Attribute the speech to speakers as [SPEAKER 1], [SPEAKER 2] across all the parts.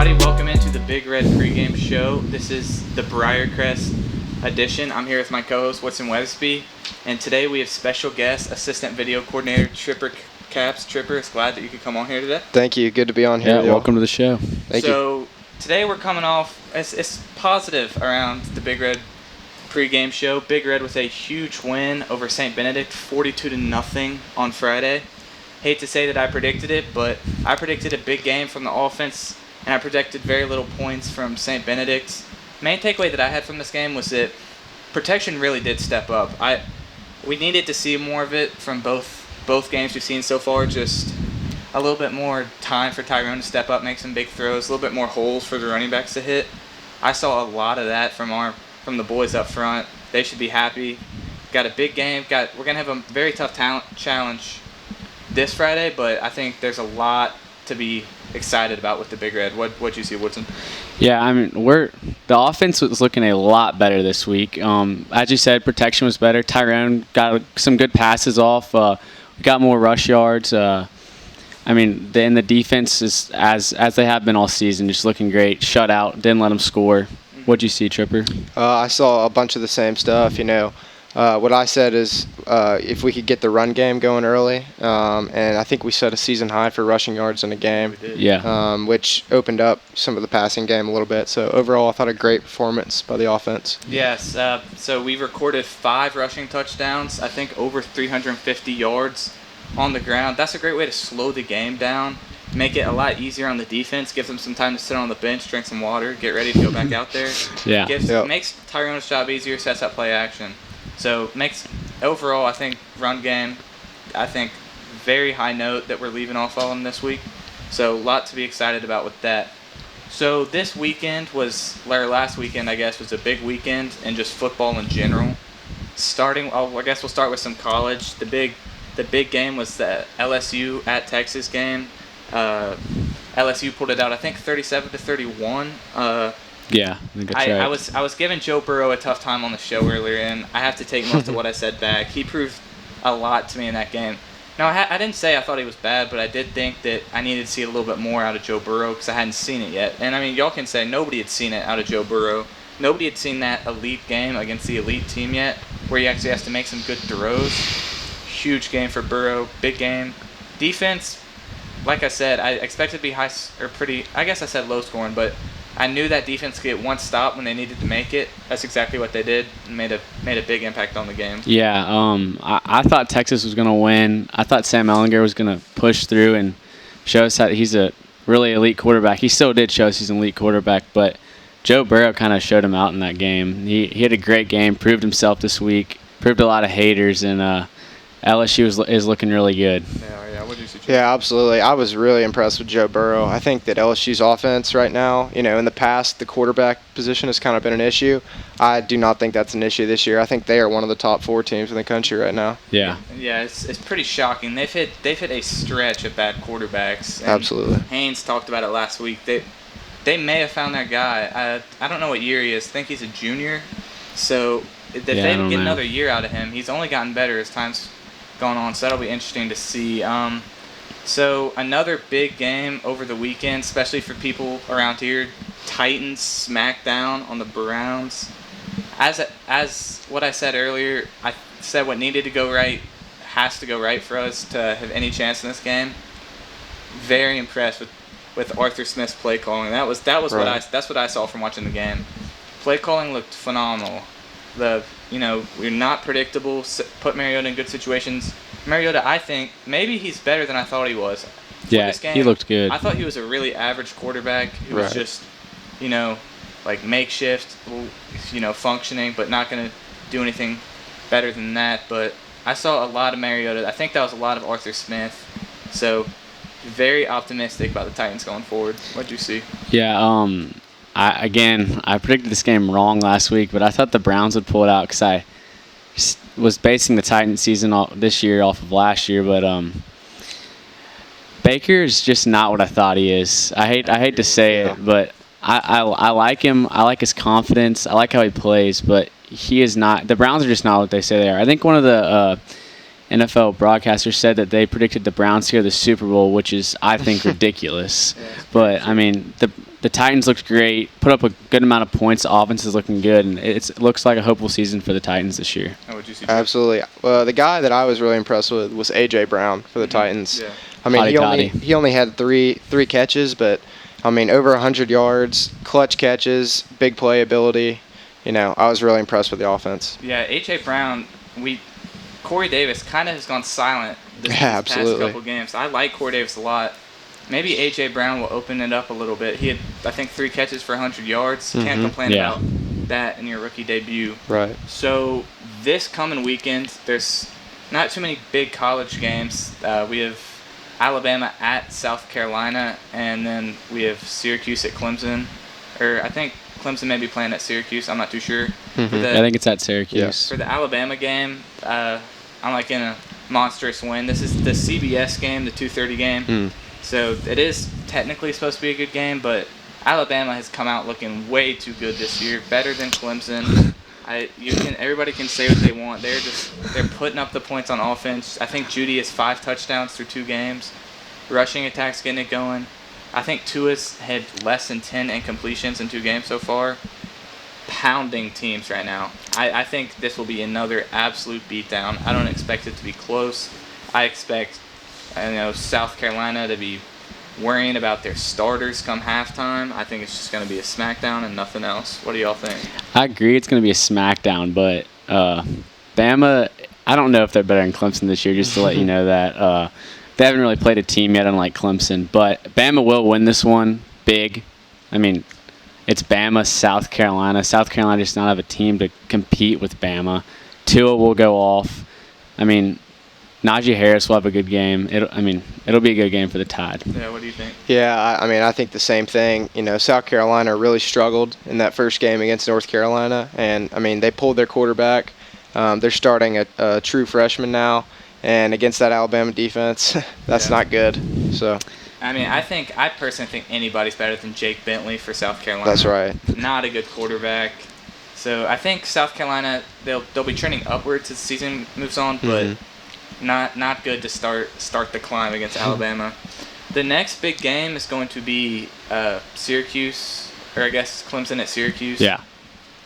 [SPEAKER 1] everybody. Welcome into the Big Red Pregame Show. This is the Briarcrest edition. I'm here with my co-host, Woodson Weathersby. And today we have special guest, Assistant Video Coordinator, Tripper Caps. Tripper, it's glad that you could come on here today.
[SPEAKER 2] Thank you. Good to be on here.
[SPEAKER 3] Yeah, welcome to the show.
[SPEAKER 2] Thank you.
[SPEAKER 1] So today we're coming off, it's positive around the Big Red Pregame Show. Big Red with a huge win over St. Benedict, 42-0 on Friday. Hate to say that I predicted it, but I predicted a big game from the offense, and I predicted very little points from St. Benedict. Main takeaway that I had from this game was that protection really did step up. We needed to see more of it from both games we've seen so far. Just a little bit more time for Tyrone to step up, make some big throws, a little bit more holes for the running backs to hit. I saw a lot of that from the boys up front. They should be happy. Got a big game. We're gonna have a very tough talent challenge this Friday, but I think there's a lot to be excited about with the Big Red. What'd you see, Woodson?
[SPEAKER 3] Yeah, I mean, the offense was looking a lot better this week. As you said, protection was better. Tyrone got some good passes off. Got more rush yards. I mean, the defense is as they have been all season, just looking great. Shut out, didn't let them score. What'd you see, Tripper?
[SPEAKER 2] I saw a bunch of the same stuff. What I said is if we could get the run game going early, and I think we set a season high for rushing yards in a game.
[SPEAKER 1] We did.
[SPEAKER 3] Yeah.
[SPEAKER 2] Which opened up some of the passing game a little bit. So overall, I thought a great performance by the offense.
[SPEAKER 1] Yes. So we recorded 5 rushing touchdowns. I think over 350 yards on the ground. That's a great way to slow the game down, make it a lot easier on the defense, give them some time to sit on the bench, drink some water, get ready to go back out there.
[SPEAKER 3] Yeah.
[SPEAKER 1] Makes Tyrone's job easier, sets up play action. So overall, I think run game, very high note that we're leaving off on this week. So a lot to be excited about with that. So this weekend last weekend, I guess, was a big weekend in just football in general. I guess we'll start with some college. The big game was the LSU at Texas game. LSU pulled it out, I think, 37-31.
[SPEAKER 3] Yeah, I think that's right.
[SPEAKER 1] I was giving Joe Burrow a tough time on the show earlier, and I have to take most of what I said back. He proved a lot to me in that game. Now, I didn't say I thought he was bad, but I did think that I needed to see a little bit more out of Joe Burrow because I hadn't seen it yet. And, I mean, y'all can say nobody had seen it out of Joe Burrow. Nobody had seen that elite game against the elite team yet where he actually has to make some good throws. Huge game for Burrow. Big game. Defense, like I said, I expected to be I guess I said low scoring, but I knew that defense could get one stop when they needed to make it. That's exactly what they did and made a big impact on the game.
[SPEAKER 3] Yeah, I thought Texas was going to win. I thought Sam Ehlinger was going to push through and show us that he's a really elite quarterback. He still did show us he's an elite quarterback, but Joe Burrow kind of showed him out in that game. He had a great game, proved himself this week, proved a lot of haters, and LSU is looking really good.
[SPEAKER 1] Yeah, what did you see?
[SPEAKER 2] Yeah, absolutely. I was really impressed with Joe Burrow. I think that LSU's offense right now, in the past, the quarterback position has kind of been an issue. I do not think that's an issue this year. I think they are one of the top 4 teams in the country right now.
[SPEAKER 3] Yeah.
[SPEAKER 1] Yeah, it's pretty shocking. They've hit a stretch of bad quarterbacks. And
[SPEAKER 2] Absolutely.
[SPEAKER 1] Haynes talked about it last week. They may have found their guy. I don't know what year he is. I think he's a junior. So if they get another year out of him, he's only gotten better as time's gone on. So that'll be interesting to see. So another big game over the weekend, especially for people around here. Titans smackdown on the Browns. As what I said earlier, I said what needed to go right has to go right for us to have any chance in this game. Very impressed with Arthur Smith's play calling. That was right. That's what I saw from watching the game. Play calling looked phenomenal. We're not predictable. Put Mariota in good situations. Mariota, I think maybe he's better than I thought he was.
[SPEAKER 3] Yeah,
[SPEAKER 1] this game,
[SPEAKER 3] he looked good.
[SPEAKER 1] I thought he was a really average quarterback who was just, like makeshift, functioning, but not going to do anything better than that. But I saw a lot of Mariota. I think that was a lot of Arthur Smith. So very optimistic about the Titans going forward. What'd you see?
[SPEAKER 3] Yeah, I predicted this game wrong last week, but I thought the Browns would pull it out because I was basing the Titans season this year off of last year. But Baker is just not what I thought he is. I hate to say it, but I like him. I like his confidence. I like how he plays, but he is not. The Browns are just not what they say they are. I think one of the NFL broadcaster said that they predicted the Browns to go to the Super Bowl, which is, I think, ridiculous. But, I mean, the Titans looked great, put up a good amount of points. The offense is looking good, and it looks like a hopeful season for the Titans this year.
[SPEAKER 1] How would you see?
[SPEAKER 2] Absolutely. Well, the guy that I was really impressed with was A.J. Brown for the Titans.
[SPEAKER 1] Yeah.
[SPEAKER 2] I mean,
[SPEAKER 3] Hotty
[SPEAKER 2] he only had three catches, but, I mean, over 100 yards, clutch catches, big playability. You know, I was really impressed with the offense.
[SPEAKER 1] Yeah, A.J. Brown, Corey Davis kind of has gone silent this past couple games. I like Corey Davis a lot. Maybe A.J. Brown will open it up a little bit. He had, I think, 3 catches for 100 yards. Can't complain about that in your rookie debut.
[SPEAKER 2] Right.
[SPEAKER 1] So this coming weekend, there's not too many big college games. We have Alabama at South Carolina, and then we have Syracuse at Clemson. Or I think Clemson may be playing at Syracuse. I'm not too sure.
[SPEAKER 3] I think it's at Syracuse.
[SPEAKER 2] Yes.
[SPEAKER 1] For the Alabama game, I'm like in a monstrous win. This is the CBS game, the 2:30 game. So it is technically supposed to be a good game, but Alabama has come out looking way too good this year, better than Clemson. Everybody can say what they want. They're putting up the points on offense. I think Judy has 5 touchdowns through 2 games. Rushing attack's getting it going. I think Tua's had less than 10 incompletions in 2 games so far. Pounding teams right now. I think this will be another absolute beatdown. I don't expect it to be close. I expect South Carolina to be worrying about their starters come halftime. I think it's just going to be a smackdown and nothing else. What do y'all think?
[SPEAKER 3] I agree it's going to be a smackdown, but Bama, I don't know if they're better than Clemson this year, just to let you know that. They haven't really played a team yet, unlike Clemson. But Bama will win this one big. I mean, it's Bama, South Carolina. South Carolina does not have a team to compete with Bama. Tua will go off. I mean, Najee Harris will have a good game. It'll be a good game for the Tide.
[SPEAKER 1] Yeah, what do you think?
[SPEAKER 2] Yeah, I mean, I think the same thing. You know, South Carolina really struggled in that first game against North Carolina, and I mean, they pulled their quarterback. They're starting a true freshman now, and against that Alabama defense, that's not good. So.
[SPEAKER 1] I mean, I personally think anybody's better than Jake Bentley for South Carolina.
[SPEAKER 2] That's right.
[SPEAKER 1] Not a good quarterback. So I think South Carolina, they'll be trending upwards as the season moves on, but not good to start the climb against Alabama. The next big game is going to be Syracuse, or I guess Clemson at Syracuse.
[SPEAKER 3] Yeah.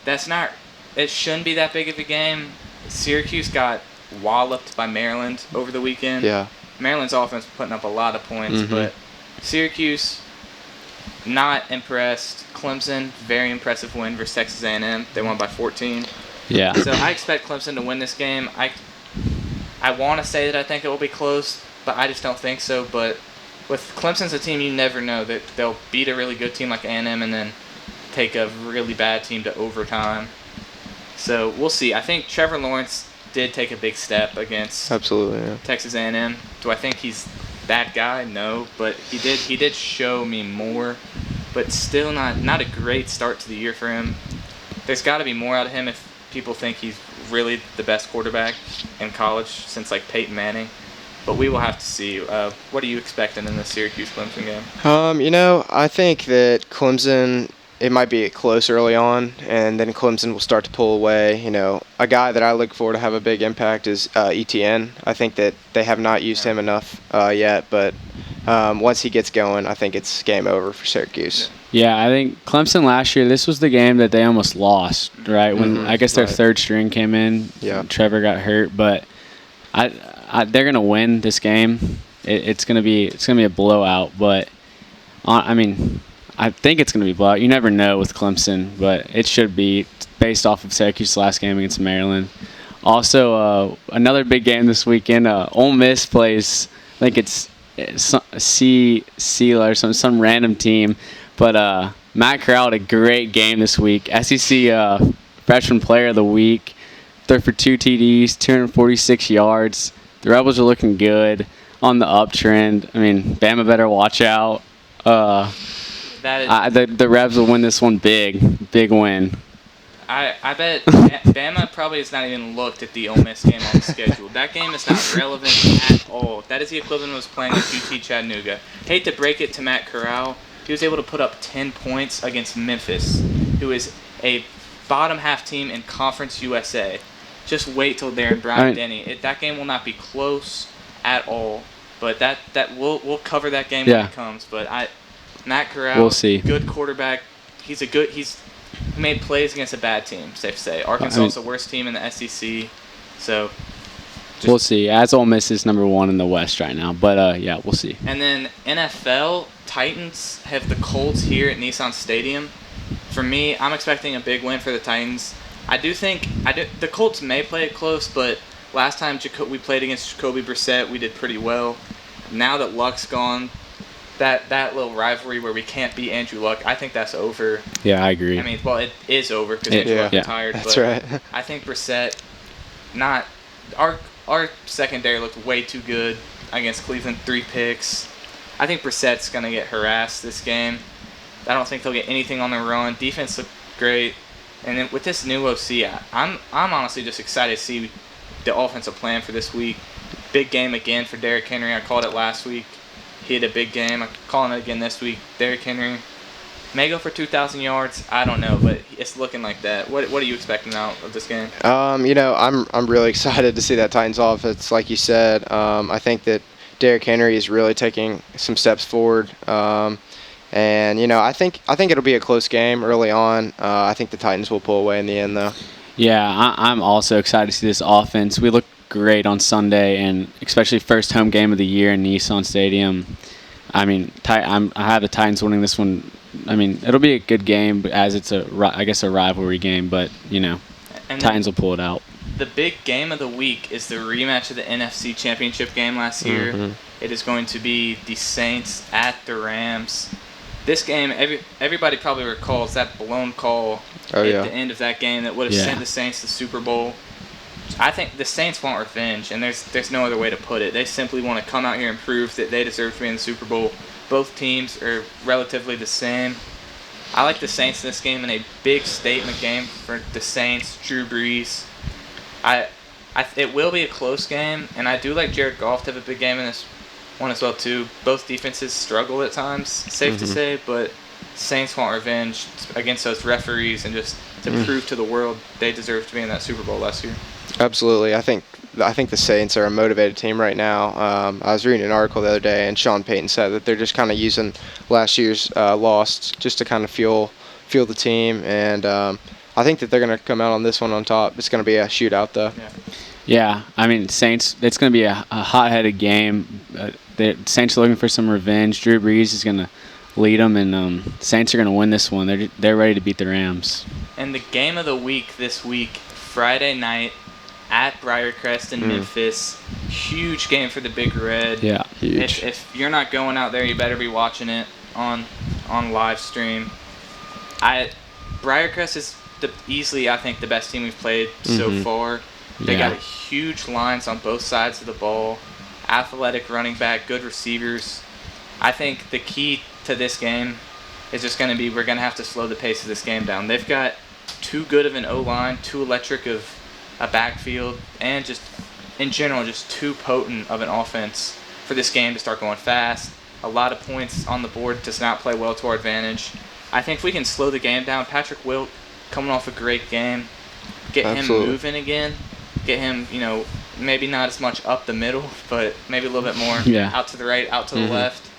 [SPEAKER 1] It shouldn't be that big of a game. Syracuse got walloped by Maryland over the weekend.
[SPEAKER 2] Yeah.
[SPEAKER 1] Maryland's offense putting up a lot of points, but Syracuse, not impressed. Clemson, very impressive win versus Texas A&M. They won by 14.
[SPEAKER 3] Yeah.
[SPEAKER 1] So I expect Clemson to win this game. I want to say that I think it will be close, but I just don't think so. But with Clemson's a team, you never know that they'll beat a really good team like A&M and then take a really bad team to overtime. So we'll see. I think Trevor Lawrence did take a big step against Texas A&M. Do I think he's that guy? No, but he did show me more, but still not a great start to the year for him. There's got to be more out of him if people think he's really the best quarterback in college since like Peyton Manning. But we will have to see. What are you expecting in the Syracuse-Clemson game?
[SPEAKER 2] I think that Clemson, it might be close early on, and then Clemson will start to pull away. You know, a guy that I look for to have a big impact is ETN. I think that they have not used him enough yet, but once he gets going, I think it's game over for Syracuse.
[SPEAKER 3] Yeah, I think Clemson last year, this was the game that they almost lost, right? When I guess their third string came in, Trevor got hurt, but they're gonna win this game. It's gonna be a blowout, but I think it's going to be blowout. You never know with Clemson, but it should be based off of Syracuse's last game against Maryland. Also, another big game this weekend. Ole Miss plays, I think it's Seal or some random team. But Matt Corral had a great game this week. SEC Freshman Player of the Week. Threw for 2 TDs, 246 yards. The Rebels are looking good on the uptrend. I mean, Bama better watch out. The Rebs will win this one big win.
[SPEAKER 1] I bet Bama probably has not even looked at the Ole Miss game on the schedule. That game is not relevant at all. That is the equivalent of us playing at UT Chattanooga. Hate to break it to Matt Corral. He was able to put up 10 points against Memphis, who is a bottom half team in Conference USA. just wait till they're in Bryant-Denny. That game will not be close at all. But that we'll cover that game when it comes. But Matt Corral,
[SPEAKER 3] we'll see.
[SPEAKER 1] Good quarterback. He made plays against a bad team, safe to say. Arkansas is the worst team in the SEC. So
[SPEAKER 3] we'll see. As Ole Miss is number 1 in the West right now. But, yeah, we'll see.
[SPEAKER 1] And then NFL, Titans have the Colts here at Nissan Stadium. For me, I'm expecting a big win for the Titans. The Colts may play it close, but last time we played against Jacoby Brissett, we did pretty well. Now that Luck's gone, that little rivalry where we can't beat Andrew Luck, I think that's over.
[SPEAKER 3] Yeah, I agree.
[SPEAKER 1] I mean, well, it is over because Andrew Luck retired.
[SPEAKER 2] That's
[SPEAKER 1] but
[SPEAKER 2] right.
[SPEAKER 1] I think Brissett, our secondary looked way too good against Cleveland. 3 picks. I think Brissett's going to get harassed this game. I don't think they'll get anything on the run. Defense looked great. And then with this new OC, I'm honestly just excited to see the offensive plan for this week. Big game again for Derrick Henry. I called it last week. He had a big game. I'm calling it again this week. Derrick Henry may go for 2,000 yards. I don't know, but it's looking like that. What are you expecting out of this game?
[SPEAKER 2] I'm really excited to see that Titans offense. Like you said, I think that Derrick Henry is really taking some steps forward. And I think it'll be a close game early on. I think the Titans will pull away in the end, though.
[SPEAKER 3] Yeah, I'm also excited to see this offense. We look great on Sunday, and especially first home game of the year in Nissan Stadium. I mean, I have the Titans winning this one. I mean, it'll be a good game as it's a rivalry game, but
[SPEAKER 1] and
[SPEAKER 3] Titans will pull it out.
[SPEAKER 1] The big game of the week is the rematch of the NFC Championship game last year.
[SPEAKER 2] Mm-hmm.
[SPEAKER 1] It is going to be the Saints at the Rams. This game, everybody probably recalls that blown call at the end of that game that would have sent the Saints to the Super Bowl. I think the Saints want revenge, and there's no other way to put it. They simply want to come out here and prove that they deserve to be in the Super Bowl. Both teams are relatively the same. I like the Saints in this game in a big statement game for the Saints, Drew Brees. It will be a close game, and I do like Jared Goff to have a big game in this one as well too. Both defenses struggle at times, safe to say, but Saints want revenge against those referees and just to prove to the world they deserve to be in that Super Bowl last year.
[SPEAKER 2] Absolutely. I think the Saints are a motivated team right now. I was reading an article the other day, and Sean Payton said that they're just kind of using last year's loss just to kind of fuel the team, and I think that they're going to come out on this one on top. It's going to be a shootout, though.
[SPEAKER 3] Yeah, I mean, Saints, it's going to be a hot-headed game. The Saints are looking for some revenge. Drew Brees is going to lead them, and Saints are going to win this one. They're ready to beat the Rams.
[SPEAKER 1] And the game of the week this week, Friday night at Briarcrest in Memphis. Huge game for the Big Red.
[SPEAKER 3] Yeah,
[SPEAKER 2] huge.
[SPEAKER 1] If you're not going out there, you better be watching it on live stream. Briarcrest is easily, I think, the best team we've played so far. They got huge lines on both sides of the ball. Athletic running back, good receivers. I think the key to this game is just going to be we're going to have to slow the pace of this game down. They've got too good of an O-line, too electric of a backfield, and just in general just too potent of an offense for this game to start going fast. A lot of points on the board does not play well to our advantage. I think if we can slow the game down, Patrick Wilk coming off a great game, get him moving again, get him, maybe not as much up the middle, but maybe a little bit more out to the right, out to the left,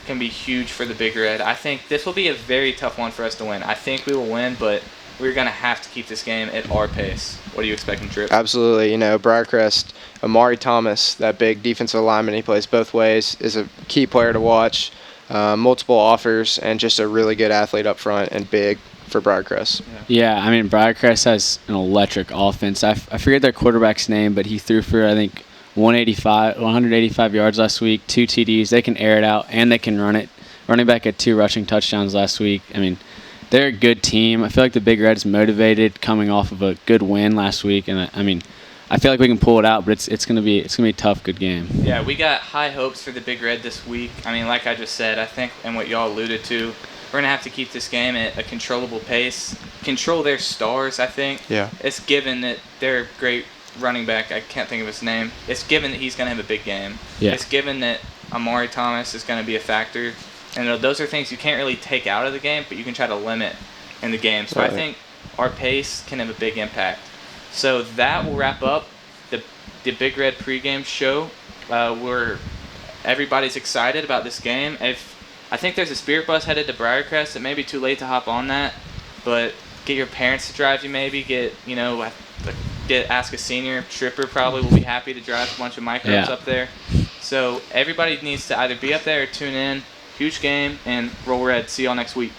[SPEAKER 1] can be huge for the Big Red. I think this will be a very tough one for us to win. I think we will win, but we're going to have to keep this game at our pace. What are you expecting, Trip?
[SPEAKER 2] Absolutely. Briarcrest, Amari Thomas, that big defensive lineman, he plays both ways, is a key player to watch. Multiple offers, and just a really good athlete up front and big for Briarcrest.
[SPEAKER 3] Yeah, I mean, Briarcrest has an electric offense. I forget their quarterback's name, but he threw for, I think, 185 yards last week, 2 TDs. They can air it out, and they can run it. Running back had 2 rushing touchdowns last week. I mean, they're a good team. I feel like the Big Red's motivated coming off of a good win last week, and I mean, I feel like we can pull it out, but it's gonna be a tough, good game.
[SPEAKER 1] Yeah, we got high hopes for the Big Red this week. I mean, like I just said, I think, and what y'all alluded to, we're gonna have to keep this game at a controllable pace, control their stars. I think.
[SPEAKER 2] Yeah.
[SPEAKER 1] It's given that their great running back, I can't think of his name. It's given that he's gonna have a big game.
[SPEAKER 3] Yeah.
[SPEAKER 1] It's given that Amari Thomas is gonna be a factor. And those are things you can't really take out of the game, but you can try to limit in the game. So I think our pace can have a big impact. So that will wrap up the Big Red pregame show. We're everybody's excited about this game. I think there's a spirit bus headed to Briarcrest. It may be too late to hop on that, but get your parents to drive you. Maybe ask a senior stripper. Probably will be happy to drive a bunch of microbes up there. So everybody needs to either be up there or tune in. Huge game, and roll red. See y'all next week.